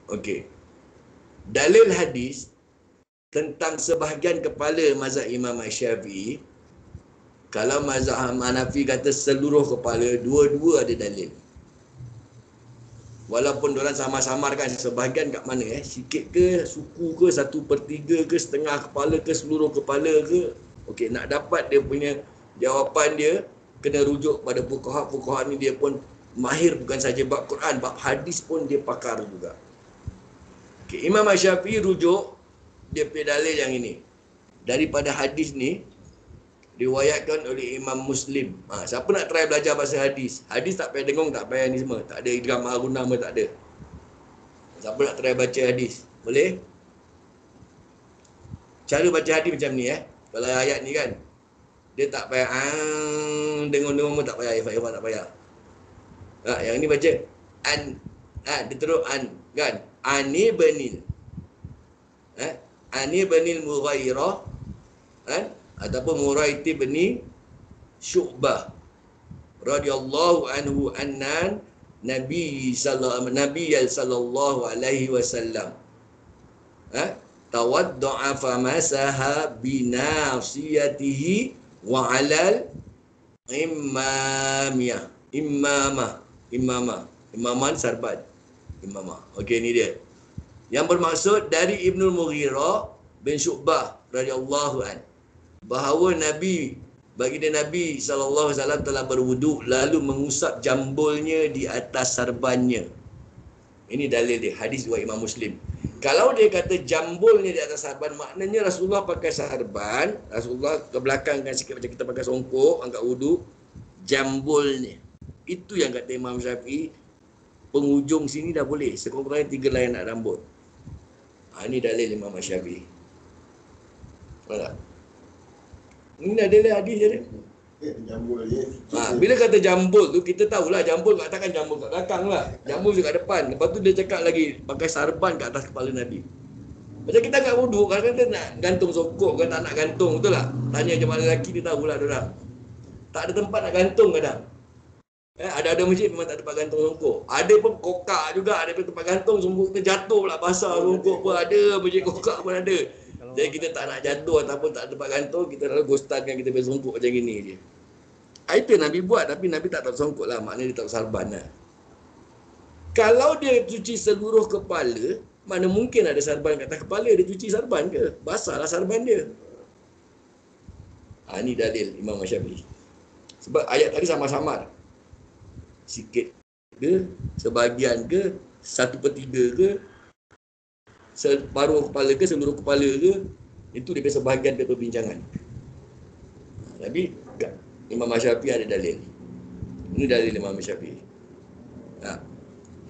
Okey. Dalil hadis tentang sebahagian kepala mazhab Imam Syafi'i, kalau mazhab Hanafi kata seluruh kepala, dua-dua ada dalil. Walaupun diorang samar-samarkan sebahagian kat mana, sikit ke, suku ke, 1/3 ke, setengah kepala ke, seluruh kepala ke. Okey, nak dapat dia punya jawapan dia, kena rujuk pada fuqaha ni, dia pun mahir bukan saja bab Quran, bab hadis pun dia pakar juga. Okay, Imam Syafi'i rujuk dia punya dalil yang ini. Daripada hadis ni riwayatkan oleh Imam Muslim. Siapa nak try belajar pasal hadis? Hadis tak payah dengung, tak payah ni semua. Tak ada idgham haruna pun tak ada. Siapa nak try baca hadis? Boleh? Cara baca hadis macam ni Kalau ayat ni kan, dia tak payah dengung-dengung pun tak payah, ifat-ifat tak payah. Yang ni baca an, dia terus an kan? Ani banil. Ani banil Mughairah kan? Ataupun Muraiti bani Syu'bah radhiyallahu anhu annan Nabi sallallahu alaihi wasallam tawadda'a famasaha binasiyatihi wa 'alal imaman sarban imamah. Okey, ni dia. Yang bermaksud dari Ibnul Mughirah bin Syu'bah radhiyallahu an, bahawa baginda Nabi SAW telah berwuduk lalu mengusap jambulnya di atas sarbannya. Ini dalil dia, hadis riwayat Imam Muslim. Kalau dia kata jambulnya di atas sarban, maknanya Rasulullah pakai sarban, Rasulullah ke belakang kan sikit macam kita pakai songkok, angkat wuduk, jambulnya. Itu yang kata Imam Syafi'i, penghujung sini dah boleh, sekurang-kurangnya 3 helai nak rambut. Ini dalil Imam Syafi'i. Faham tak? Ini adalah hadis je dia. Jambul je. Bila kata jambul tu, kita tahulah jambul katakan jambul kat belakang lah. Jambul kat depan. Lepas tu dia cakap lagi, pakai sarban kat atas kepala Nabi. Macam kita kat wuduk, kadang-kadang kita nak gantung sokok ke tak nak gantung, betul tak? Tanya jemaah lelaki, dia tahulah diorang. Tak ada tempat nak gantung kadang. Ada masjid memang tak ada tempat gantung songkok. Ada pun kokak juga, ada pun tempat gantung, songkok kita jatuh pula basah songkok pun ada, masjid kokak pun ada. Jadi kita tak nak jatuh ataupun tak ada tempat gantung, kita lalu ghostankan kita punya songkok macam gini je. Itu Nabi buat, tapi Nabi tak tahu songkok lah, maknanya dia tak sarban lah. Kalau dia cuci seluruh kepala, mana mungkin ada sarban kat atas kepala, dia cuci sarban ke? Basah lah sarban dia. Ini dalil Imam Syafi'i. Sebab ayat tadi sama-sama. Sikit ke, sebahagian ke, 1/3 ke, separuh kepala ke, seluruh kepala ke, itu dia sebahagian dari perbincangan. Tapi Imam Syafi'i ada dalil. Ini dalil Imam Syafi'i.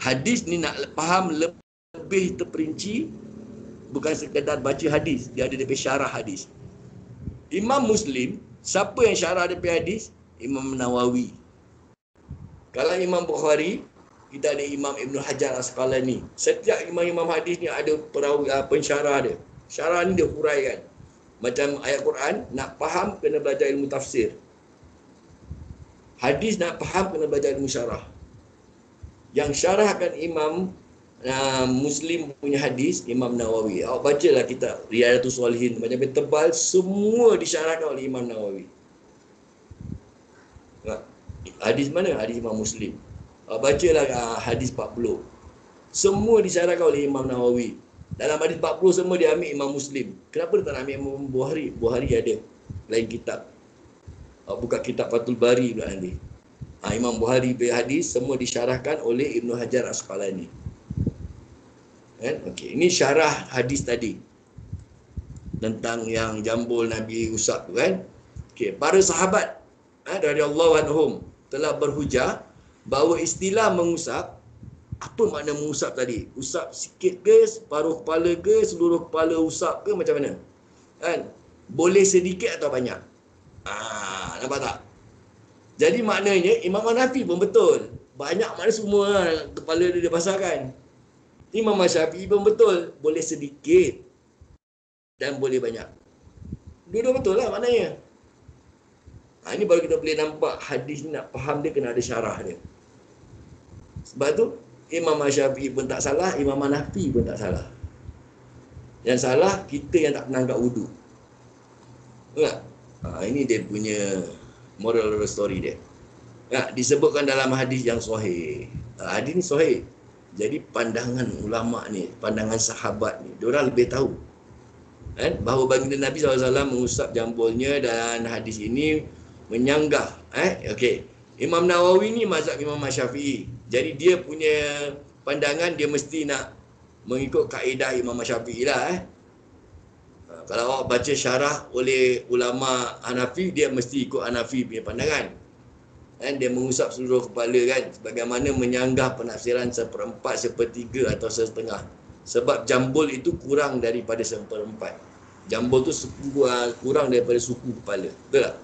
Hadis ni nak faham lebih terperinci, bukan sekadar baca hadis, dia ada lebih syarah hadis. Imam Muslim, siapa yang syarah dia punya hadis? Imam Nawawi. Kalau Imam Bukhari, kita ada Imam Ibn Hajar Asqalani. Setiap imam-imam hadis ni ada pensyarah dia. Syarah ni dia huraikan. Macam ayat Quran, nak faham kena belajar ilmu tafsir. Hadis nak faham kena belajar ilmu syarah. Yang syarahkan Imam Muslim punya hadis, Imam Nawawi. Awak bacalah kitab Riyadhatus Shalihin, macam tebal, semua disyarahkan oleh Imam Nawawi. Hadis mana? Hadis Imam Muslim. Bacalah hadis 40. Semua disyarahkan oleh Imam Nawawi. Dalam hadis 40 semua dia ambil Imam Muslim. Kenapa dia tak nak ambil Imam Bukhari? Bukhari ada lain kitab. Buka kitab Fathul Bari pula nanti. Imam Bukhari punya hadis semua disyarahkan oleh Ibn Hajar Asqalani. Okey, ini syarah hadis tadi tentang yang jambul Nabi usap tu kan. Okey, para sahabat radhiyallahu anhum telah berhujah bahawa istilah mengusap, apa makna mengusap tadi? Usap sikit ke, separuh kepala ke, seluruh kepala usap ke, macam mana? Kan? Boleh sedikit atau banyak? Nampak tak? Jadi maknanya Imam Hanafi pun betul. Banyak makna semua kepala dia basahkan. Imam Syafi'i pun betul. Boleh sedikit dan boleh banyak. Dua-dua betul lah maknanya. Ini baru kita boleh nampak hadis ni nak faham dia kena ada syarah dia. Sebab tu Imam Syafi'i pun tak salah, Imam Hanafi pun tak salah. Yang salah kita yang tak pernah angkat wudu. Tak? Ini dia punya moral of the story dia. Disebutkan dalam hadis yang sahih. Hadis ni sahih. Jadi pandangan ulama ni, pandangan sahabat ni, diorang lebih tahu. Bahawa baginda Nabi SAW mengusap jambulnya, dan hadis ini menyanggah. Okey. Imam Nawawi ni mazhab Imam Syafi'i. Jadi dia punya pandangan dia mesti nak mengikut kaedah Imam Syafi'i lah. Kalau awak baca syarah oleh ulama Hanafi, dia mesti ikut Hanafi punya pandangan. Dia mengusap seluruh kepala kan, sebagaimana menyanggah penafsiran 1/4, 1/3 atau 1/2. Sebab jambul itu kurang daripada 1/4. Jambul tu kurang daripada suku kepala. Betul tak?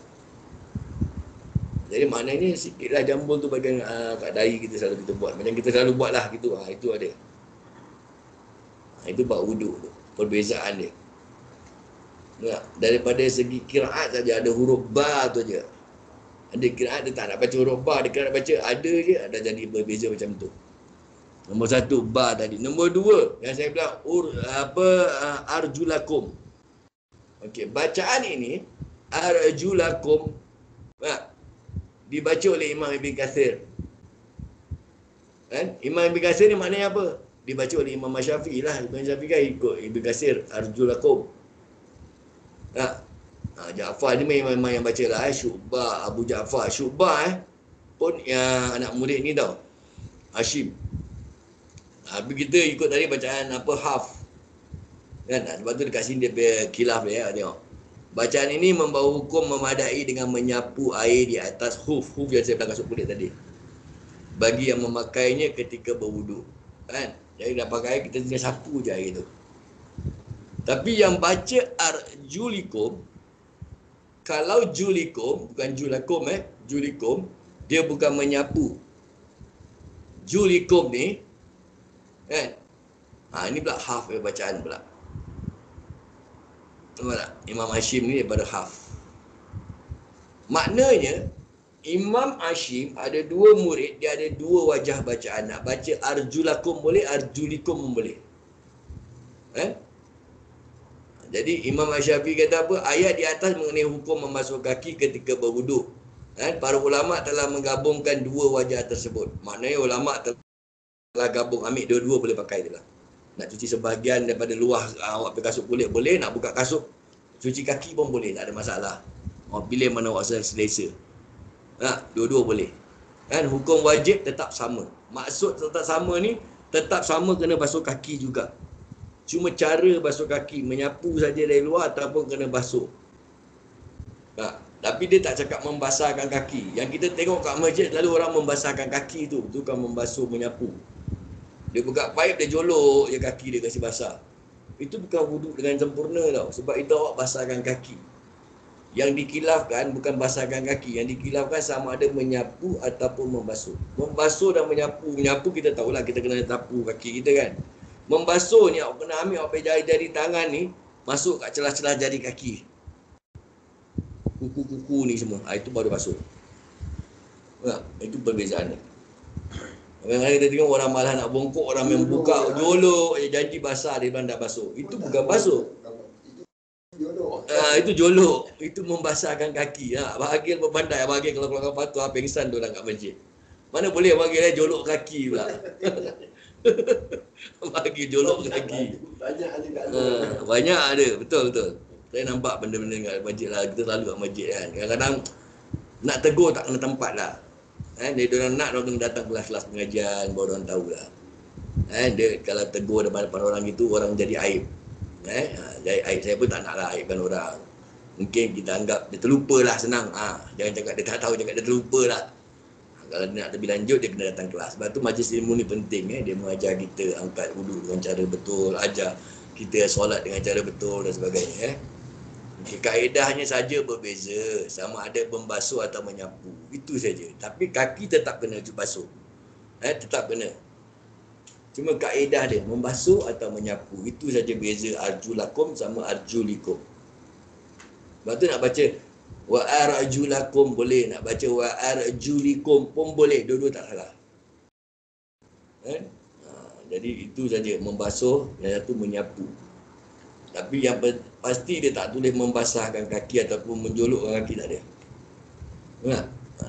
Jadi maknanya sikitlah jambul tu bagian kat dahi kita selalu kita buat. Macam kita selalu buat lah gitu. Itu ada. Itu bab wuduk tu. Perbezaan dia. Daripada segi kiraat saja ada huruf ba tu aja. Ada kiraat dia tak nak baca huruf ba, dia kira nak baca ada je, ada jadi berbeza macam tu. Nombor 1 ba tadi. Nombor 2 yang saya bilang arjulakum. Okey, bacaan ini arjulakum dibaca oleh Imam Ibn Katsir. Imam Ibn Katsir ni maknanya apa? Dibaca oleh Imam Syafi'i lah. Imam Syafi'i kan ikut Ibn Katsir, arjulakum. Ja'far ni memang yang baca lah. Syu'bah, Abu Ja'far. Syu'bah pun yang anak murid ni tau, Hashim. Habis kita ikut tadi bacaan Haf. Kan? Sebab tu dekat sini dia punya khilaf dia. Tengok. Bacaan ini membawa hukum memadai dengan menyapu air di atas huf. Huf yang saya bilang kasut kulit tadi. Bagi yang memakainya ketika berwuduk. Kan? Jadi dah pakai, kita tinggal sapu je air tu. Tapi yang baca arjulikum, kalau julikum, bukan julakum julikum, dia bukan menyapu. Julikum ni, kan? Ini pula Haf bacaan pula. Nampak tak? Imam Hashim ni daripada Haf. Maknanya, Imam Hashim ada 2 murid, dia ada 2 wajah bacaan. Nak baca arjulakum boleh, arjulikum pun boleh. Jadi Imam Syafi'i kata apa? Ayat di atas mengenai hukum membasuh kaki ketika berwuduk. Para ulama telah menggabungkan 2 wajah tersebut. Maknanya ulama telah gabung, ambil dua-dua boleh pakai je lah. Nak cuci sebahagian daripada luar awak pakai kasut kulit boleh, nak buka kasut cuci kaki pun boleh, tak ada masalah. Awak pilih mana awak selesa. Dua-dua boleh. Hukum wajib tetap sama. Maksud tetap sama ni, tetap sama kena basuh kaki juga. Cuma cara basuh kaki, menyapu saja dari luar ataupun kena basuh. Tapi dia tak cakap membasahkan kaki. Yang kita tengok kat masjid lalu orang membasahkan kaki tu. Tu kan membasuh, menyapu. Dia buka paip, dia jolok je kaki dia kasi basah. Itu bukan wuduk dengan sempurna tau. Sebab itu awak basahkan kaki. Yang dikilafkan bukan basahkan kaki. Yang dikilafkan sama ada menyapu ataupun membasuh. Membasuh dan menyapu. Menyapu kita tahulah, kita kena sapu kaki kita kan. Membasuh ni awak kena ambil awak jari-jari tangan ni, masuk kat celah-celah jari kaki. Kuku-kuku ni semua. Itu baru basuh. Itu perbezaan dia. Kadang-kadang kita tengok orang malas nak bongkok, orang yang buka, jolok, janji basah, dia bilang dah basuh. Itu bukan basuh. Itu jolok. Itu membasahkan kaki. Bahagian berpandai, bahagian kalau keluar patut, pengsan tu orang kat masjid. Mana boleh bahagian jolok kaki pula. Bagi jolok kaki. Banyak ada. Betul-betul. Saya nampak benda-benda kat masjid lah. Kita selalu kat masjid kan. Kadang-kadang nak tegur tak kena tempat lah. Dia orang nak, orang datang kelas-kelas pengajian, baru orang tahulah. Dia kalau tegur depan orang itu, orang jadi aib. Jadi aib. Saya pun tak nak lah aibkan orang. Mungkin kita anggap dia terlupa lah, senang. Jangan cakap dia tak tahu, cakap dia terlupa lah. Kalau dia nak lebih lanjut, dia kena datang kelas. Sebab tu majlis ilmu ni penting. Dia mengajar kita angkat wuduk dengan cara betul, ajar kita solat dengan cara betul dan sebagainya. Kaedahnya saja berbeza. Sama ada membasuh atau menyapu. Itu saja. Tapi kaki tetap kena basuh. Tetap kena. Cuma kaedah dia, membasuh atau menyapu. Itu saja beza arjulakum sama arjulikum. Lepas tu nak baca wa arjulakum boleh, nak baca wa arjulikum pun boleh, dua-dua tak salah. Kan? Jadi itu saja, membasuh, yang satu menyapu. Tapi yang pasti dia tak tulis membasahkan kaki ataupun menjolokkan kaki, tak ada. Nah,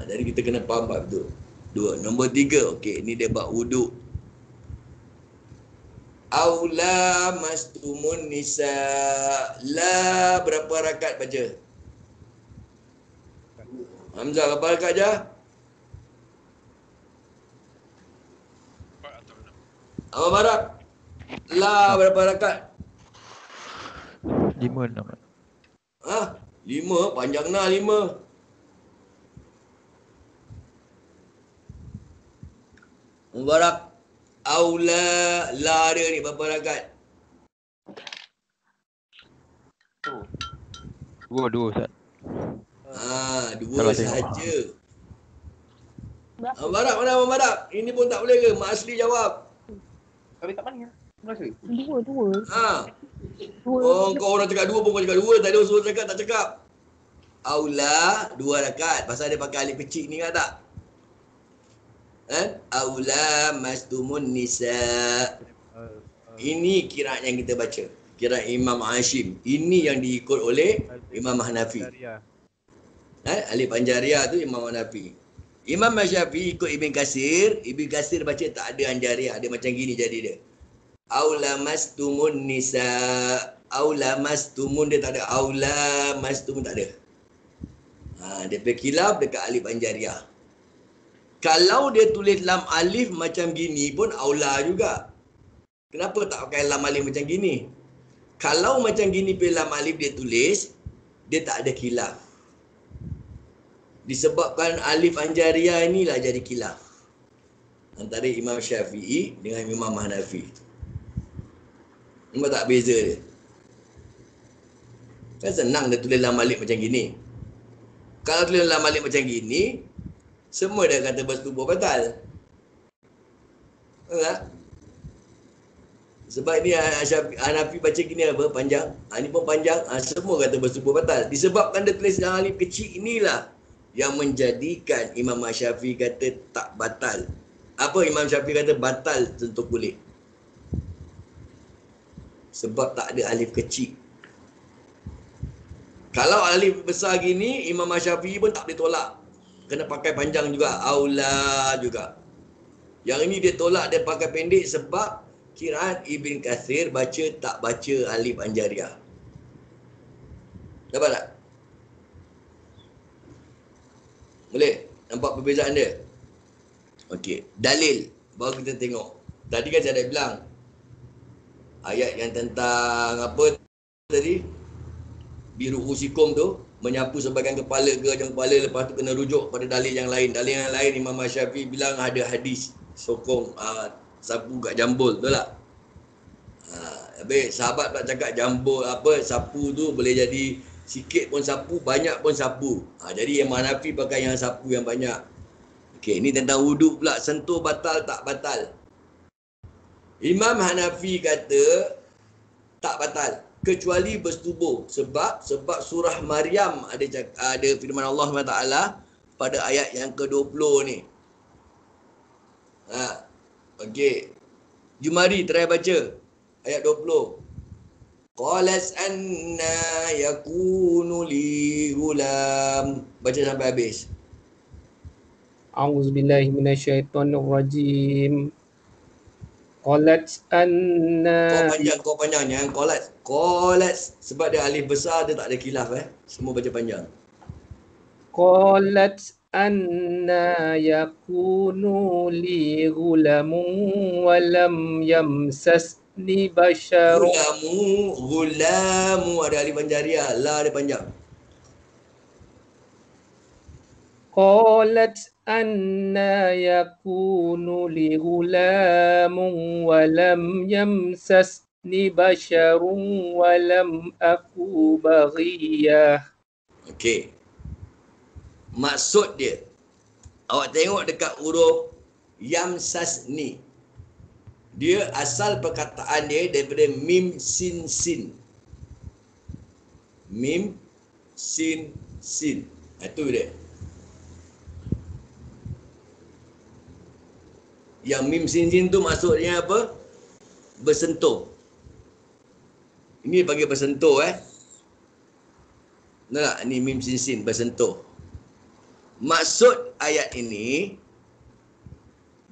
jadi kita kena faham bab tu. Dua. Nombor tiga, okey, ni dia bab wuduk. Aula mastumun nisa. La berapa rakaat baca? Hamzah berapa rakaat je? 4 atau 6. Abang Barak. La berapa rakaat? 5, 6. Ah, 5, panjang nah 5. Mubarak. Aula la dia ni berapa rakaat? 2 Ustaz. Dua Salah tengok. sahaja. Abang Barak, mana Abang Barak? Ini pun tak boleh ke? Mak Asli jawab. Tapi tak mana? Berapa? Dua. Oh, kau orang cakap 2 pun kau cakap 2. Tadi orang suruh cakap, tak cakap. Aula 2 rakaat. Pasal dia pakai alif kecil ni, ingat tak? Aula mastumun nisa. Ini kiraat yang kita baca. Kiraat Imam Hashim. Ini yang diikut oleh Imam Hanafi. Alif Anjariah tu Imam Hanafi. Imam Syafi'i ikut Ibn Katsir. Ibn Katsir baca tak ada Anjariah. Dia macam gini jadi dia. Aula mastumun nisa. Aula mastumun, dia tak ada. Aula mastumun, tak ada. Dia pergi khilaf dekat alif Anjariah. Kalau dia tulis lam alif macam gini pun aula juga. Kenapa tak pakai lam alif macam gini? Kalau macam gini pilih lam alif dia tulis, dia tak ada khilaf. Disebabkan alif Anjariah inilah jadi khilaf antara Imam Syafi'i dengan Imam Hanafi. Nampak tak beza dia? Kan senang dia tulis lam alif macam gini. Kalau tulis lam alif macam gini, semua dah kata bersetubuh batal. Tak? Sebab ni Hanafi baca gini apa? Panjang. Ini pun panjang. Semua kata bersetubuh batal. Disebabkan dia tulis dalam alif kecil inilah yang menjadikan Imam Syafi'i kata tak batal. Apa Imam Syafi'i kata batal sentuh kulit? Sebab tak ada alif kecil. Kalau alif besar gini, Imam Syafi'i pun tak boleh tolak. Kena pakai panjang juga, aula juga. Yang ini dia tolak, dia pakai pendek sebab kiraat Ibn Katsir baca tak baca alif Anjariah. Dapat tak? Boleh? Nampak perbezaan dia? Okey, dalil. Baru kita tengok. Tadi kan saya dah bilang ayat yang tentang apa tadi? Biru usikum tu, menyapu sebagian kepala ke hujung kepala, lepas tu kena rujuk pada dalil yang lain. Dalil yang lain Imam Syafi'i bilang ada hadis sokong sapu kat jambul, betul tak? Habis sahabat tak cakap jambul apa, sapu tu boleh jadi sikit pun sapu, banyak pun sapu. Jadi Imam Hanafi pakai yang sapu yang banyak. Okey, ini tentang wuduk pula, sentuh batal tak batal. Imam Hanafi kata tak batal kecuali bersetubuh, sebab surah Maryam ada firman Allah SWT pada ayat yang ke-20 ni. Okey. Jumari try baca ayat 20. Qalas anna yakunu li gulam. Baca sampai habis. A'udzubillahi minasyaitonirrajim. Qalat anna Kau panjang jangan qalat sebab dia alif besar, dia tak ada khilaf Semua baca panjang. qalat anna yakunu li gulamun wa lam yamsasni basharun. Gulamu ada alif Anjariah, la dia panjang. Qalat anna yakunu li gulamun wa lam yamsasni basharun wa lam aku baghiyah. Okey. Maksud dia, awak tengok dekat huruf yamsasni. Dia asal perkataan dia daripada mim sin sin. Mim sin sin. Itu dia. Yang mim sin sin tu maksudnya apa? Bersentuh. Ini panggil bersentuh Betul tak? Ini mim sin sin bersentuh. Maksud ayat ini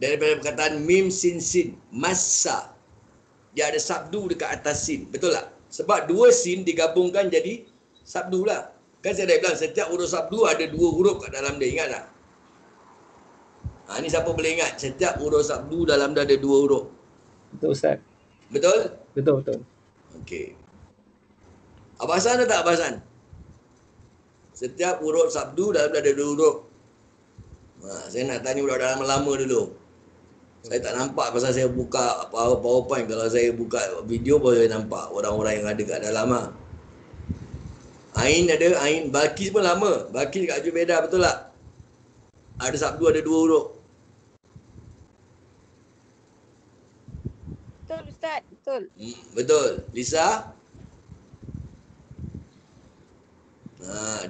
daripada perkataan mim sin sin, massa. Dia ada sabdu dekat atas sin. Betul tak? Sebab dua sin digabungkan jadi sabdu lah. Kan saya dah bilang setiap huruf sabdu ada dua huruf kat dalam dia. Ingat tak? Ni siapa boleh ingat? Setiap huruf sabdu dalam dia ada dua huruf. Betul Ustaz. Betul? Betul. Okey. Abang Hassan ada tak Abang Hassan? Setiap huruf sabdu dalam dia ada dua huruf. Saya nak tanya budak lama dulu. Saya tak nampak pasal saya buka PowerPoint. Kalau saya buka video baru saya nampak orang-orang yang ada kat dalam Ain ada, Ain. Balkis pun lama. Balkis kat Jubeda, betul tak? Ada sabdu, ada dua huruf. Betul Ustaz, betul. Betul. Lisa?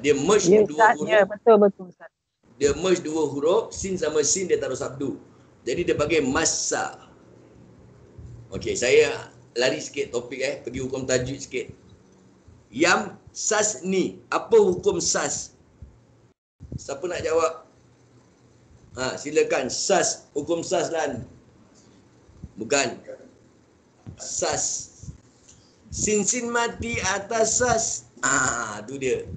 Dia merge Ya dua Ustaz, huruf. ya betul Ustaz. Dia merge dua huruf, sin sama sin dia taruh sabdu. Jadi dia panggil massa. Okey, saya lari sikit topik pergi hukum tajwid sikit. Yam sas ni, apa hukum sas? Siapa nak jawab? Silakan. Sas, hukum sas Lan. Bukan. Sas. Sin mati atas sas. Tu dia.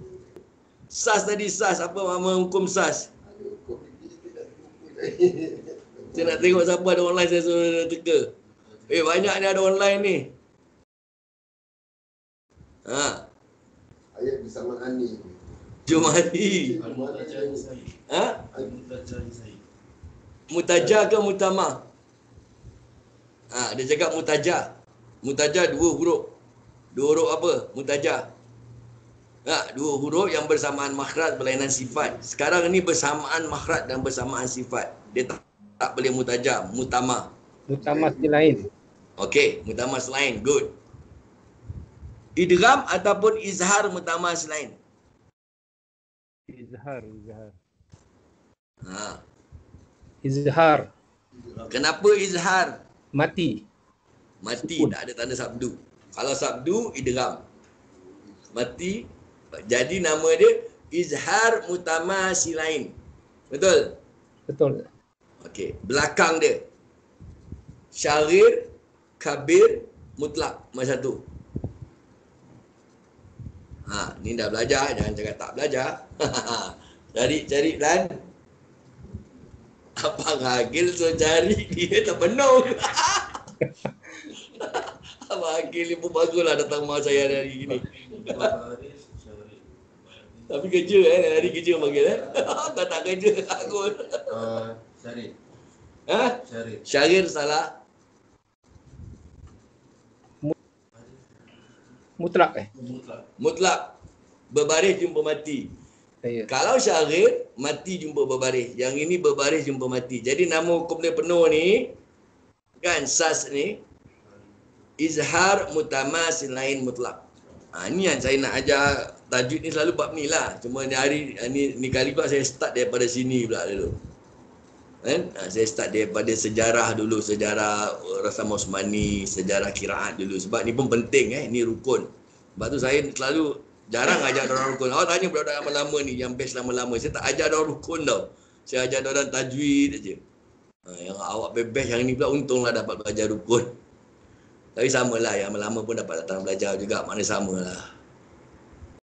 Sas tadi sas, apa nama hukum sas? Saya nak tengok siapa ada online, saya suruh teka. Banyak ni ada online ni. Ayat bersamaan ni. Jumadi. Mutajah ke mutamah? Dia cakap mutajah. Mutajah dua huruf. Dua huruf apa? Mutajah. Dua huruf yang bersamaan makhraj berlainan sifat. Sekarang ni bersamaan makhraj dan bersamaan sifat. Dia tak boleh mutajah, mutamah. Mutamah lain. Okey, mutamah selain. Good. Idgham ataupun izhar mutamah selain. Izhar. Ha. Izhar. Kenapa izhar? Mati. Mati, tak ada tanda sabdu. Kalau sabdu, idgham. Mati, jadi nama dia izhar mutamah silain. Betul? Betul. Okey, belakang dia. Syaghir, kabir, mutlak. Macam tu. Ni dah belajar, jangan cakap tak belajar. Cari dan Abang Agil so cari dia tak penuh. Abang Agil ni pun baguslah datang rumah saya hari ni. Tapi kerja hari kerja panggil Kau tak kerja aku. Syarif. Syaghir salah. Mutlak Mutlak. Berbaris jumpa mati. Ya. Kalau syaghir, mati jumpa berbaris. Yang ini berbaris jumpa mati. Jadi nama hukum dia penuh ni, kan, sas ni, izhar mutamasil lain mutlak. Ni yang saya nak ajar tajwid ni selalu bab ni lah. Cuma ni kali pula saya start daripada sini pula dulu. Kan? Saya start daripada sejarah dulu. Sejarah Rasam Osmani, sejarah kiraat dulu. Sebab ni pun penting ni rukun. Sebab tu saya selalu jarang ajar orang rukun. Awak tanya budak-budak lama-lama ni, yang best lama-lama. Saya tak ajar orang rukun tau. Saya ajar orang tajwid aja. Yang awak best yang ni pula untunglah dapat belajar rukun. Tapi samalah, yang lama pun dapat datang belajar juga. Mana samalah.